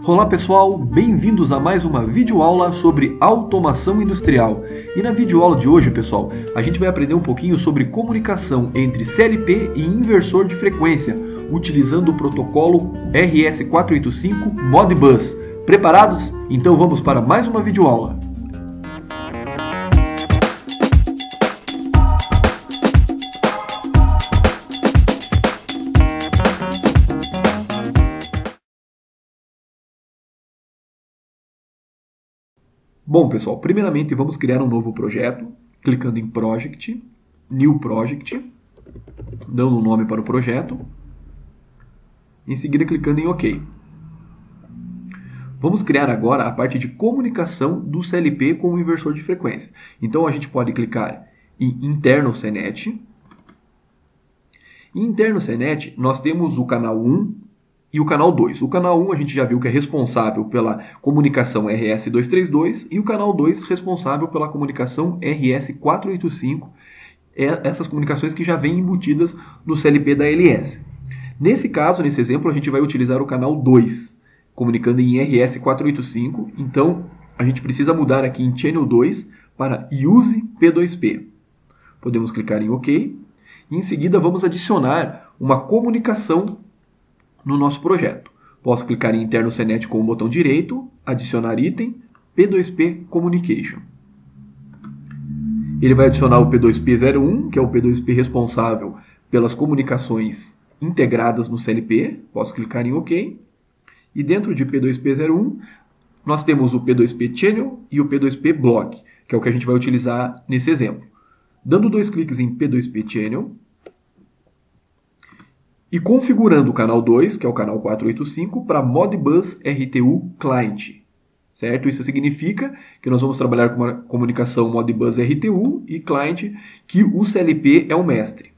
Olá pessoal, bem-vindos a mais uma videoaula sobre automação industrial. E na videoaula de hoje, pessoal, a gente vai aprender um pouquinho sobre comunicação entre CLP e inversor de frequência, utilizando o protocolo RS485 Modbus. Preparados? Então vamos para mais uma videoaula. Bom, pessoal, primeiramente vamos criar um novo projeto, clicando em Project, New Project, dando um nome para o projeto, em seguida clicando em OK. Vamos criar agora a parte de comunicação do CLP com o inversor de frequência. Então a gente pode clicar em Internal CNET. Em Internal CNET nós temos o canal 1 e o canal 2. O canal 1 a gente já viu que é responsável pela comunicação RS232 e o canal 2 responsável pela comunicação RS485, essas comunicações que já vêm embutidas no CLP da LS. Nesse caso, nesse exemplo, a gente vai utilizar o canal 2, comunicando em RS485, então a gente precisa mudar aqui em Channel 2 para Use P2P. Podemos clicar em OK e em seguida vamos adicionar uma comunicação no nosso projeto. Posso clicar em Internal CNET com o botão direito, adicionar item, P2P Communication. Ele vai adicionar o P2P01, que é o P2P responsável pelas comunicações integradas no CLP. Posso clicar em OK. E dentro de P2P01, nós temos o P2P Channel e o P2P Block, que é o que a gente vai utilizar nesse exemplo. Dando dois cliques em P2P Channel, e configurando o canal 2, que é o canal 485, para Modbus RTU Client. Certo? Isso significa que nós vamos trabalhar com uma comunicação Modbus RTU e Client, que o CLP é o mestre.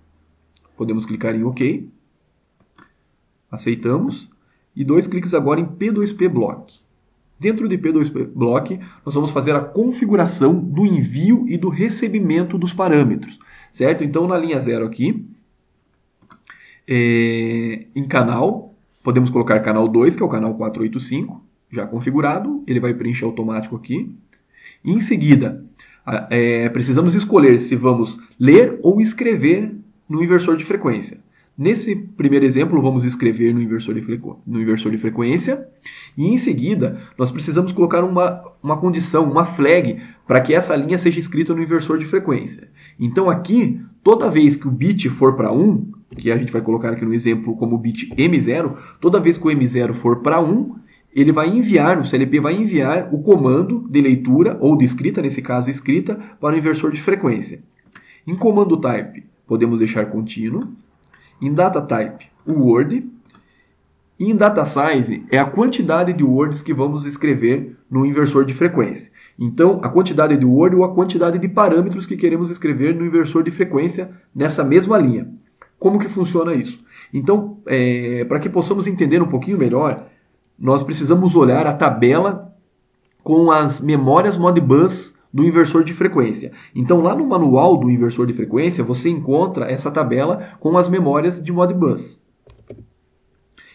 Podemos clicar em OK. Aceitamos. E dois cliques agora em P2P Block. Dentro de P2P Block, nós vamos fazer a configuração do envio e do recebimento dos parâmetros. Certo? Então, na linha 0 aqui, em canal, podemos colocar canal 2, que é o canal 485, já configurado, ele vai preencher automático aqui. E em seguida, precisamos escolher se vamos ler ou escrever no inversor de frequência. Nesse primeiro exemplo, vamos escrever no inversor de frequência, e em seguida, nós precisamos colocar uma condição, uma flag, para que essa linha seja escrita no inversor de frequência. Então aqui, toda vez que o bit for para 1, que a gente vai colocar aqui no exemplo como bit M0, toda vez que o M0 for para 1, ele vai enviar, o CLP vai enviar o comando de leitura, ou de escrita, nesse caso escrita, para o inversor de frequência. Em comando type, podemos deixar contínuo. Em data type, o word. E em data size, é a quantidade de words que vamos escrever no inversor de frequência. Então, a quantidade de word ou a quantidade de parâmetros que queremos escrever no inversor de frequência nessa mesma linha. Como que funciona isso? Então, para que possamos entender um pouquinho melhor, nós precisamos olhar a tabela com as memórias Modbus do inversor de frequência. Então, lá no manual do inversor de frequência, você encontra essa tabela com as memórias de Modbus.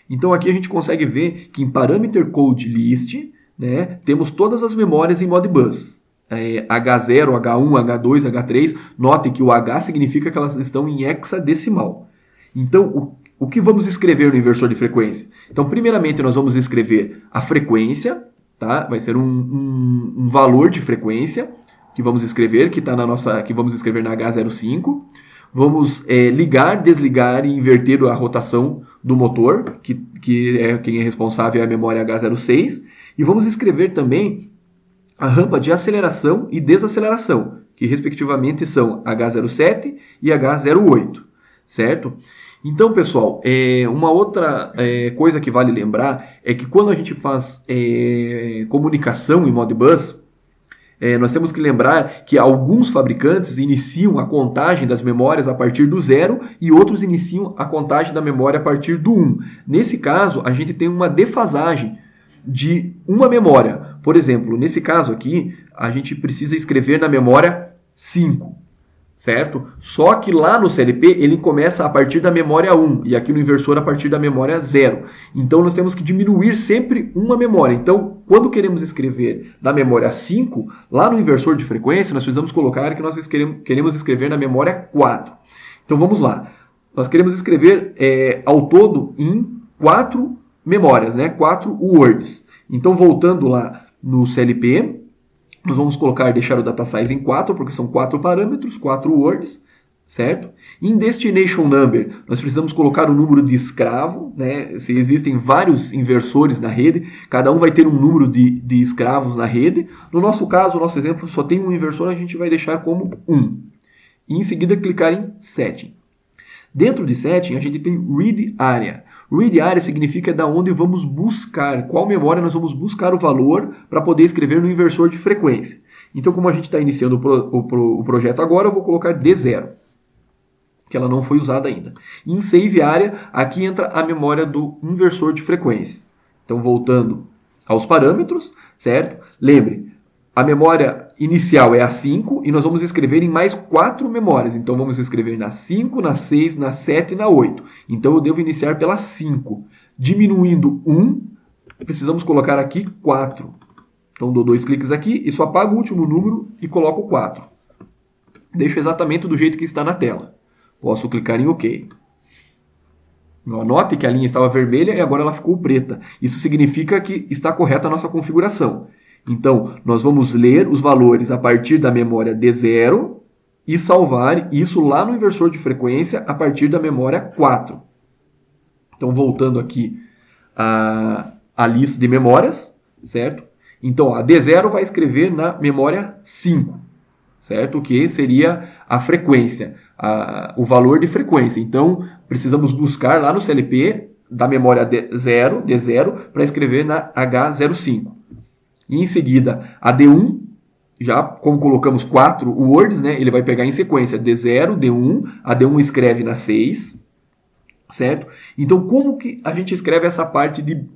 Então, aqui a gente consegue ver que em Parameter Code List, né, temos todas as memórias em Modbus. H0, H1, H2, H3. Notem que o H significa que elas estão em hexadecimal. Então, o que vamos escrever no inversor de frequência? Então, primeiramente, nós vamos escrever a frequência, tá? Vai ser um valor de frequência que vamos escrever, que vamos escrever na H05. Vamos ligar, desligar e inverter a rotação do motor, que quem é responsável é a memória H06. E vamos escrever também a rampa de aceleração e desaceleração, que respectivamente são H07 e H08, certo? Então, pessoal, uma outra coisa que vale lembrar é que quando a gente faz comunicação em Modbus, nós temos que lembrar que alguns fabricantes iniciam a contagem das memórias a partir do 0 e outros iniciam a contagem da memória a partir do 1. Nesse caso, a gente tem uma defasagem de uma memória. Por exemplo, nesse caso aqui, a gente precisa escrever na memória 5, certo? Só que lá no CLP ele começa a partir da memória 1 e aqui no inversor a partir da memória 0. Então nós temos que diminuir sempre uma memória. Então, quando queremos escrever na memória 5, lá no inversor de frequência, nós precisamos colocar que nós queremos escrever na memória 4. Então vamos lá. Nós queremos escrever ao todo em 4 memórias, né? 4 words. Então voltando lá no CLP, nós vamos deixar o data size em 4, porque são 4 parâmetros, 4 words, certo? Em destination number, nós precisamos colocar o número de escravo, né? Se existem vários inversores na rede, cada um vai ter um número de escravos na rede. No nosso caso, o nosso exemplo só tem um inversor, a gente vai deixar como 1. E em seguida clicar em Setting. Dentro de Setting, a gente tem Read Area. Read Area significa da onde vamos buscar, qual memória nós vamos buscar o valor para poder escrever no inversor de frequência. Então, como a gente está iniciando o projeto agora, eu vou colocar D0, que ela não foi usada ainda. Em Save Area, aqui entra a memória do inversor de frequência. Então, voltando aos parâmetros, certo? Lembre, a memória inicial é a 5 e nós vamos escrever em mais 4 memórias. Então, vamos escrever na 5, na 6, na 7 e na 8. Então, eu devo iniciar pela 5. Diminuindo 1, precisamos colocar aqui 4. Então, dou 2 cliques aqui e só apago o último número e coloco 4. Deixo exatamente do jeito que está na tela. Posso clicar em OK. Note que a linha estava vermelha e agora ela ficou preta. Isso significa que está correta a nossa configuração. Então, nós vamos ler os valores a partir da memória D0 e salvar isso lá no inversor de frequência a partir da memória 4. Então, voltando aqui à lista de memórias, certo? Então, a D0 vai escrever na memória 5, certo? Que seria a frequência, o valor de frequência. Então, precisamos buscar lá no CLP da memória D0 para escrever na H05. E em seguida, a D1, já como colocamos 4 words, né, ele vai pegar em sequência D0, D1, a D1 escreve na 6, certo? Então, como que a gente escreve essa parte de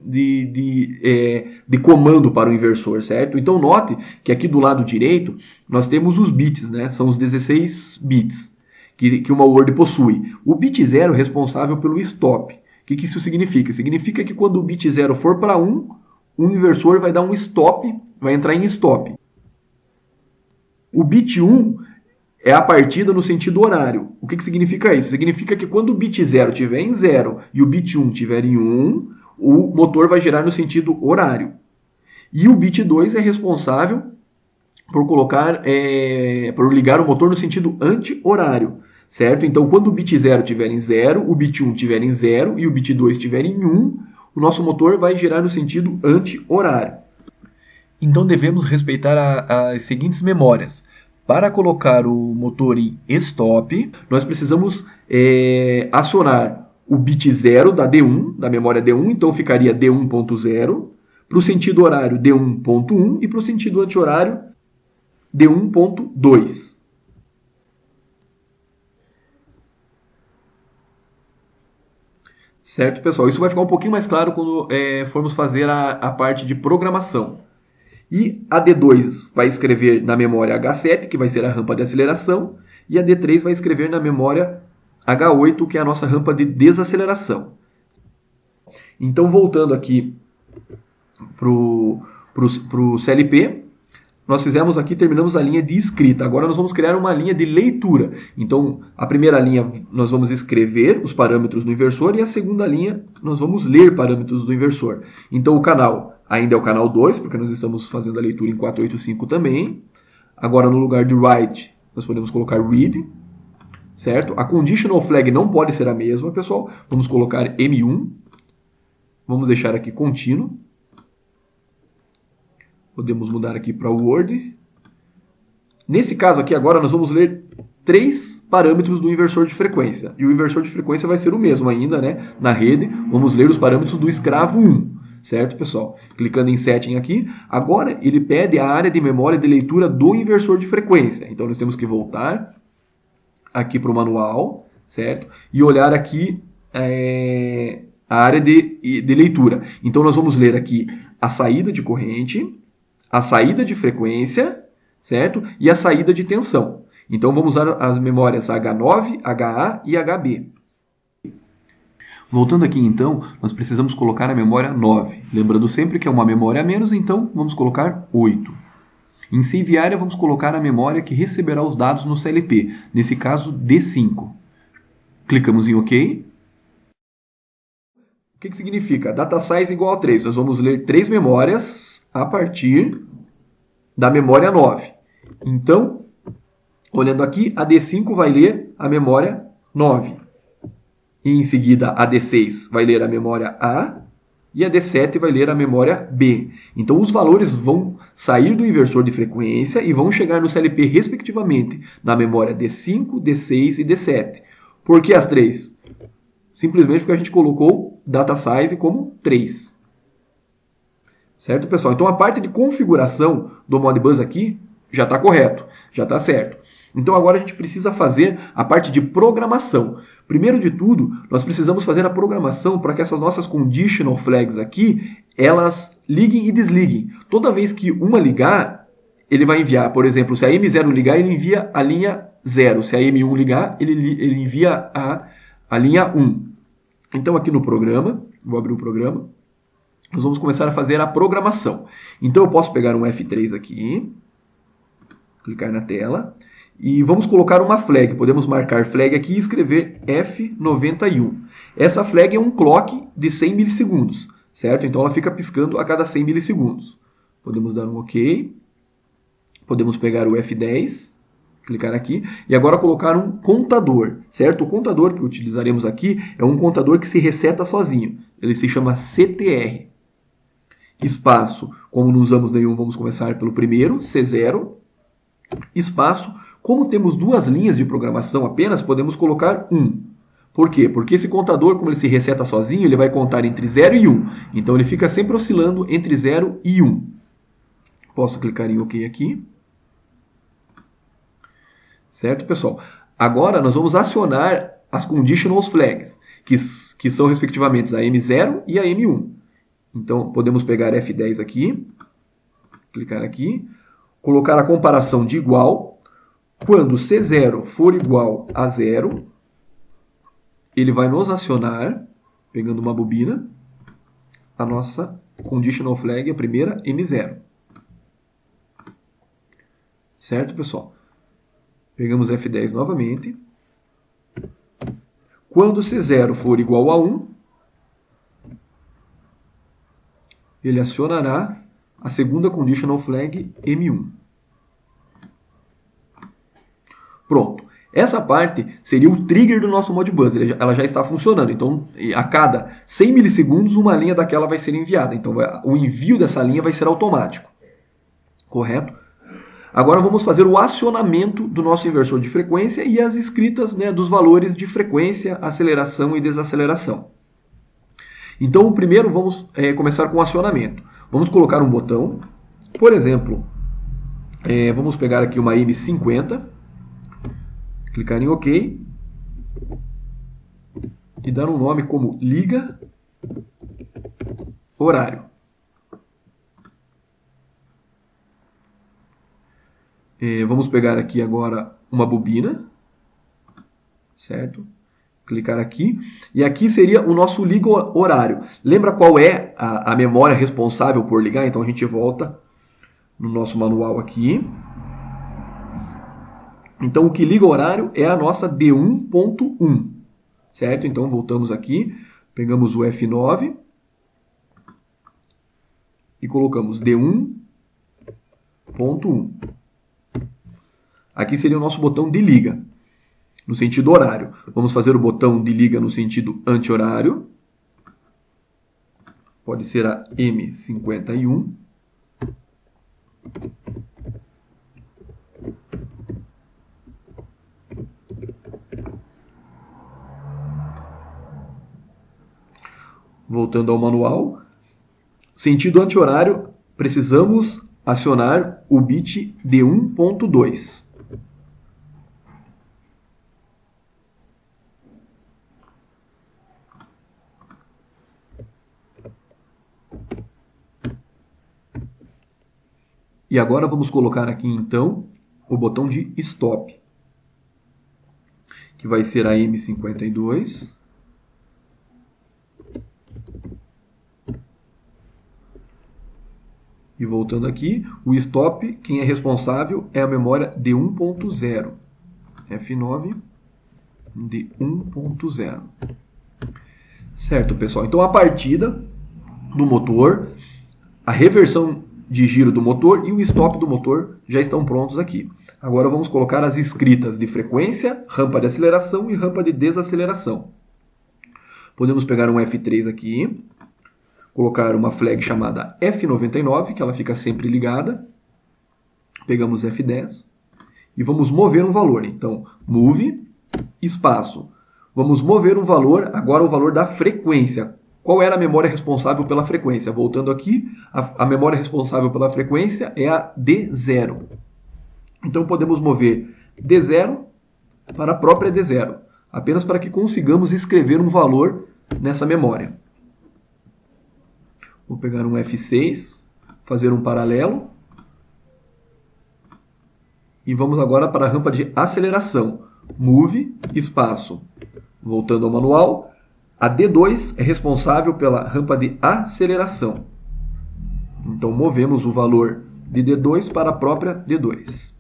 comando para o inversor, certo? Então, note que aqui do lado direito, nós temos os bits, né? São os 16 bits que uma word possui. O bit 0 é responsável pelo stop. O que isso significa? Significa que quando o bit 0 for para 1, o inversor vai dar um stop, vai entrar em stop. O bit 1 é a partida no sentido horário. O que significa isso? Significa que quando o bit 0 estiver em 0 e o bit 1 estiver em 1, o motor vai girar no sentido horário. E o bit 2 é responsável por por ligar o motor no sentido anti-horário, certo? Então, quando o bit 0 estiver em 0, o bit 1 estiver em 0 e o bit 2 estiver em 1, o nosso motor vai girar no sentido anti-horário. Então devemos respeitar as seguintes memórias. Para colocar o motor em stop, nós precisamos acionar o bit 0 da D1, da memória D1, então ficaria D1.0, para o sentido horário D1.1 e para o sentido anti-horário D1.2. Certo, pessoal? Isso vai ficar um pouquinho mais claro quando formos fazer a parte de programação. E a D2 vai escrever na memória H7, que vai ser a rampa de aceleração, e a D3 vai escrever na memória H8, que é a nossa rampa de desaceleração. Então, voltando aqui para o CLP, nós fizemos aqui, terminamos a linha de escrita. Agora nós vamos criar uma linha de leitura. Então, a primeira linha nós vamos escrever os parâmetros do inversor e a segunda linha nós vamos ler parâmetros do inversor. Então, o canal ainda é o canal 2, porque nós estamos fazendo a leitura em 485 também. Agora, no lugar de write, nós podemos colocar read, certo? A conditional flag não pode ser a mesma, pessoal. Vamos colocar M1. Vamos deixar aqui contínuo. Podemos mudar aqui para Word. Nesse caso aqui agora nós vamos ler 3 parâmetros do inversor de frequência. E o inversor de frequência vai ser o mesmo ainda, né? Na rede, vamos ler os parâmetros do escravo 1. Certo, pessoal? Clicando em Setting aqui. Agora ele pede a área de memória de leitura do inversor de frequência. Então nós temos que voltar aqui para o manual, certo? E olhar aqui a área de leitura. Então nós vamos ler aqui a saída de corrente, a saída de frequência, certo? E a saída de tensão. Então vamos usar as memórias H9, HA e HB. Voltando aqui então, nós precisamos colocar a memória 9. Lembrando sempre que é uma memória a menos, então vamos colocar 8. Em save area, vamos colocar a memória que receberá os dados no CLP, nesse caso D5. Clicamos em OK. O que significa? Data size igual a 3. Nós vamos ler 3 memórias a partir da memória 9. Então, olhando aqui, a D5 vai ler a memória 9. E em seguida, a D6 vai ler a memória A e a D7 vai ler a memória B. Então, os valores vão sair do inversor de frequência e vão chegar no CLP, respectivamente, na memória D5, D6 e D7. Por que as 3? Simplesmente porque a gente colocou data size como 3. Certo, pessoal? Então, a parte de configuração do Modbus aqui já está correto, já está certo. Então, agora a gente precisa fazer a parte de programação. Primeiro de tudo, nós precisamos fazer a programação para que essas nossas conditional flags aqui, elas liguem e desliguem. Toda vez que uma ligar, ele vai enviar, por exemplo, se a M0 ligar, ele envia a linha 0. Se a M1 ligar, ele envia a linha 1. Então, aqui no programa, vou abrir o programa, nós vamos começar a fazer a programação. Então, eu posso pegar um F3 aqui, clicar na tela, e vamos colocar uma flag. Podemos marcar flag aqui e escrever F91. Essa flag é um clock de 100 milissegundos, certo? Então, ela fica piscando a cada 100 milissegundos. Podemos dar um OK. Podemos pegar o F10, clicar aqui, e agora colocar um contador, certo? O contador que utilizaremos aqui é um contador que se reseta sozinho. Ele se chama CTR. Espaço, como não usamos nenhum, vamos começar pelo primeiro, C0. Espaço, como temos duas linhas de programação apenas, podemos colocar 1. Por quê? Porque esse contador, como ele se reseta sozinho, ele vai contar entre 0 e 1. Então, ele fica sempre oscilando entre 0 e 1. Posso clicar em OK aqui. Certo, pessoal? Agora, nós vamos acionar as conditional flags, que são, respectivamente, a M0 e a M1. Então, podemos pegar F10 aqui, clicar aqui, colocar a comparação de igual. Quando C0 for igual a 0, ele vai nos acionar, pegando uma bobina, a nossa conditional flag, a primeira M0. Certo, pessoal? Pegamos F10 novamente. Quando C0 for igual a 1, ele acionará a segunda conditional flag M1. Pronto. Essa parte seria o trigger do nosso Modbus. Ela já está funcionando. Então, a cada 100 milissegundos, uma linha daquela vai ser enviada. Então, o envio dessa linha vai ser automático. Correto? Agora vamos fazer o acionamento do nosso inversor de frequência e as escritas, né, dos valores de frequência, aceleração e desaceleração. Então, primeiro vamos começar com o acionamento. Vamos colocar um botão, por exemplo, vamos pegar aqui uma M50, clicar em OK e dar um nome como liga horário. Vamos pegar aqui agora uma bobina, certo? Clicar aqui. E aqui seria o nosso liga horário. Lembra qual é a memória responsável por ligar? Então a gente volta no nosso manual aqui. Então o que liga horário é a nossa D1.1, certo? Então voltamos aqui, pegamos o F9 e colocamos D1.1. Aqui seria o nosso botão de liga, no sentido horário. Vamos fazer o botão de liga no sentido anti-horário. Pode ser a M51. Voltando ao manual. Sentido anti-horário, precisamos acionar o bit D1.2. E agora vamos colocar aqui, então, o botão de Stop. que vai ser a M52. E voltando aqui, o stop, quem é responsável é a memória de 1.0. F9 de 1.0. Certo, pessoal? Então a partida do motor, a reversão de giro do motor e o stop do motor já estão prontos aqui. Agora vamos colocar as escritas de frequência, rampa de aceleração e rampa de desaceleração. Podemos pegar um F3 aqui, colocar uma flag chamada F99, que ela fica sempre ligada. Pegamos F10 e vamos mover um valor. Então, move, espaço. Vamos mover um valor, agora o valor da frequência. Qual era a memória responsável pela frequência? Voltando aqui, a memória responsável pela frequência é a D0. Então, podemos mover D0 para a própria D0, apenas para que consigamos escrever um valor nessa memória. Vou pegar um F6, fazer um paralelo. E vamos agora para a rampa de aceleração. Move, espaço. Voltando ao manual, a D2 é responsável pela rampa de aceleração. Então, movemos o valor de D2 para a própria D2.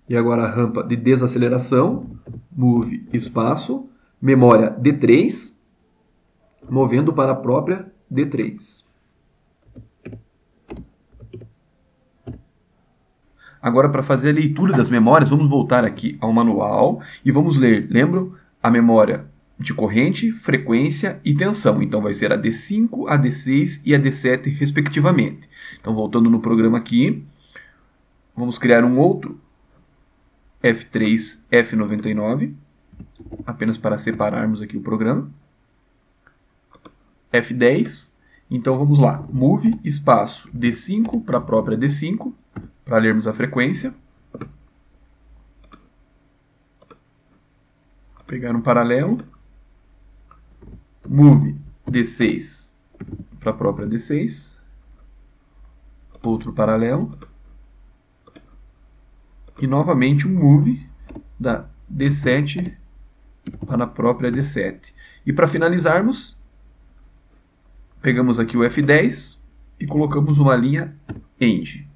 E agora a rampa de desaceleração, move, espaço, memória D3, movendo para a própria D3. Agora, para fazer a leitura das memórias, vamos voltar aqui ao manual e vamos ler, lembram? A memória de corrente, frequência e tensão. Então, vai ser a D5, a D6 e a D7, respectivamente. Então, voltando no programa aqui, vamos criar um outro F3, F99, apenas para separarmos aqui o programa. F10, então vamos lá, move, espaço, D5 para a própria D5, para lermos a frequência. Pegar um paralelo, move, D6 para a própria D6, outro paralelo, e novamente um move da D7 para a própria D7. E para finalizarmos, pegamos aqui o F10 e colocamos uma linha END.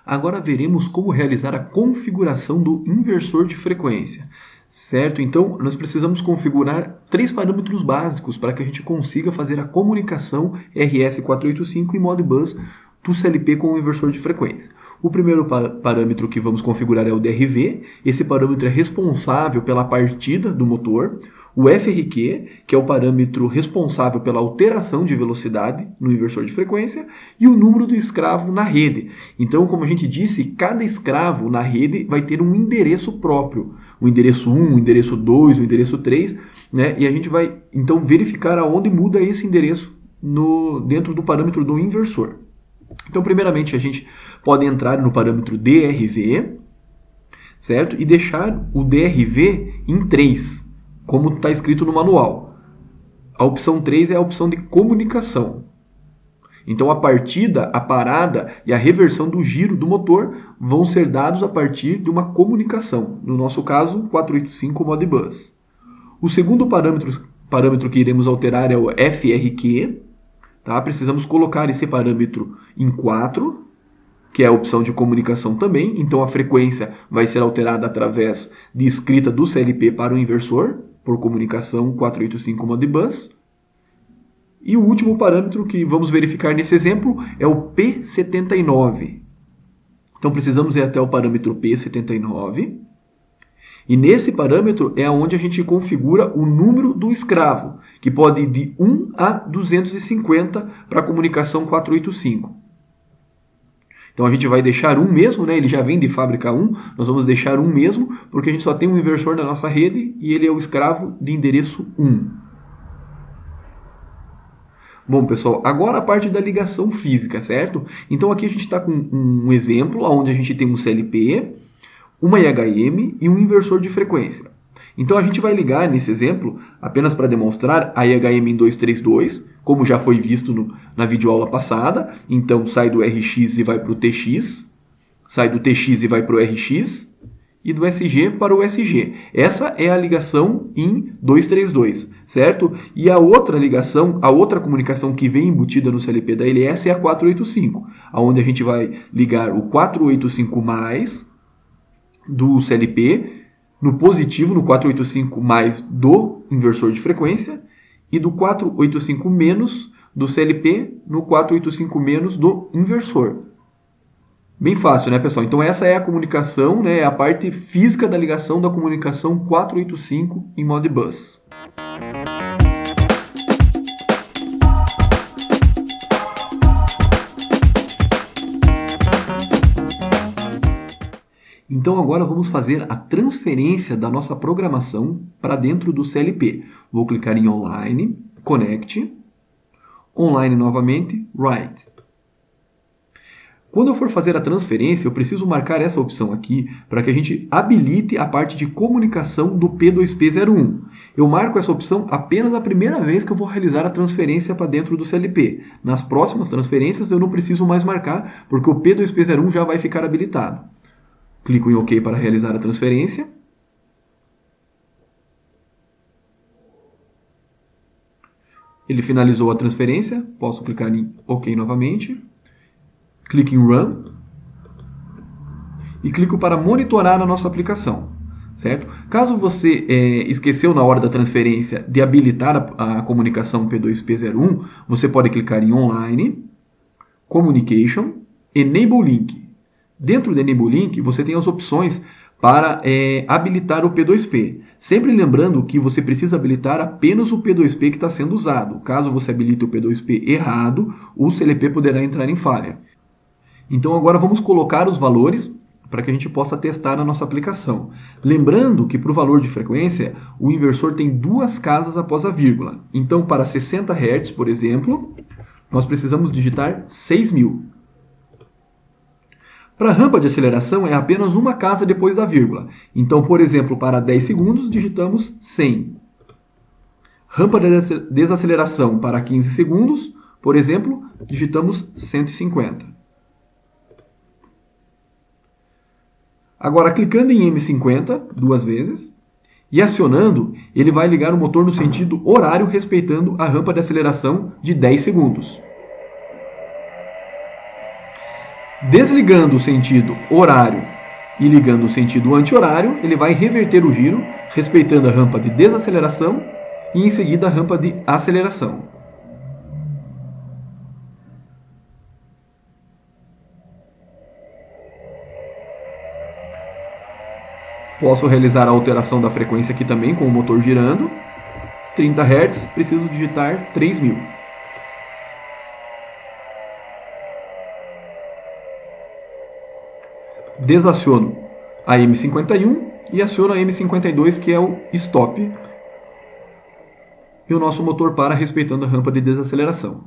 Agora veremos como realizar a configuração do inversor de frequência. Certo? Então, nós precisamos configurar 3 parâmetros básicos para que a gente consiga fazer a comunicação RS485 e Modbus do CLP com o inversor de frequência. O primeiro parâmetro que vamos configurar é o DRV. Esse parâmetro é responsável pela partida do motor. O FRQ, que é o parâmetro responsável pela alteração de velocidade no inversor de frequência, e o número do escravo na rede. Então, como a gente disse, cada escravo na rede vai ter um endereço próprio. O endereço 1, o endereço 2, o endereço 3, né? E a gente vai, então, verificar aonde muda esse endereço dentro do parâmetro do inversor. Então, primeiramente, a gente pode entrar no parâmetro DRV, certo? E deixar o DRV em 3, como está escrito no manual. A opção 3 é a opção de comunicação. Então, a partida, a parada e a reversão do giro do motor vão ser dados a partir de uma comunicação. No nosso caso, 485 Modbus. O segundo parâmetro que iremos alterar é o FRQ. Tá? Precisamos colocar esse parâmetro em 4, que é a opção de comunicação também. Então, a frequência vai ser alterada através de escrita do CLP para o inversor, por comunicação 485 Modbus. E o último parâmetro que vamos verificar nesse exemplo é o P79. Então, precisamos ir até o parâmetro P79. E nesse parâmetro é onde a gente configura o número do escravo, que pode ir de 1 a 250 para a comunicação 485. Então, a gente vai deixar 1 mesmo, né? Ele já vem de fábrica 1, nós vamos deixar 1 mesmo, porque a gente só tem um inversor na nossa rede e ele é o escravo de endereço 1. Bom, pessoal, agora a parte da ligação física, certo? Então, aqui a gente está com um exemplo onde a gente tem um CLP, uma IHM e um inversor de frequência. Então a gente vai ligar nesse exemplo, apenas para demonstrar, a IHM em 232, como já foi visto na videoaula passada. Então sai do RX e vai para o TX, sai do TX e vai para o RX, e do SG para o SG. Essa é a ligação em 232, certo? E a outra ligação, a outra comunicação que vem embutida no CLP da LS é a 485, onde a gente vai ligar o 485 mais do CLP no positivo, no 485 mais do inversor de frequência, e do 485 menos do CLP no 485 menos do inversor. Bem fácil, né, pessoal? Então essa é a comunicação, né, a parte física da ligação da comunicação 485 em Modbus. Então agora vamos fazer a transferência da nossa programação para dentro do CLP. Vou clicar em Online, Connect, Online novamente, Write. Quando eu for fazer a transferência, eu preciso marcar essa opção aqui para que a gente habilite a parte de comunicação do P2P01. Eu marco essa opção apenas a primeira vez que eu vou realizar a transferência para dentro do CLP. Nas próximas transferências eu não preciso mais marcar, porque o P2P01 já vai ficar habilitado. Clico em OK para realizar a transferência. Ele finalizou a transferência, posso clicar em OK novamente. Clique em Run e clico para monitorar a nossa aplicação, certo? Caso você esqueceu na hora da transferência de habilitar a comunicação P2P01, você pode clicar em Online, Communication, Enable Link. Dentro do Enable Link, você tem as opções para habilitar o P2P. Sempre lembrando que você precisa habilitar apenas o P2P que está sendo usado. Caso você habilite o P2P errado, o CLP poderá entrar em falha. Então agora vamos colocar os valores para que a gente possa testar a nossa aplicação. Lembrando que para o valor de frequência, o inversor tem duas casas após a vírgula. Então para 60 Hz, por exemplo, nós precisamos digitar 6.000. Para a rampa de aceleração é apenas uma casa depois da vírgula. Então, por exemplo, para 10 segundos digitamos 100. Rampa de desaceleração para 15 segundos, por exemplo, digitamos 150. Agora, clicando em M50 duas vezes e acionando, ele vai ligar o motor no sentido horário, respeitando a rampa de aceleração de 10 segundos. Desligando o sentido horário e ligando o sentido anti-horário, ele vai reverter o giro, respeitando a rampa de desaceleração e, em seguida, a rampa de aceleração. Posso realizar a alteração da frequência aqui também, com o motor girando. 30 Hz, preciso digitar 3.000. Desaciono a M51 e aciono a M52, que é o stop. E o nosso motor para, respeitando a rampa de desaceleração.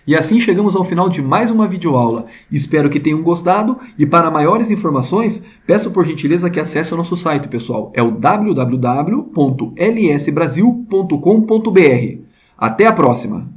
E assim chegamos ao final de mais uma videoaula. Espero que tenham gostado e para maiores informações, peço por gentileza que acesse o nosso site, pessoal. É o www.lsbrasil.com.br. Até a próxima!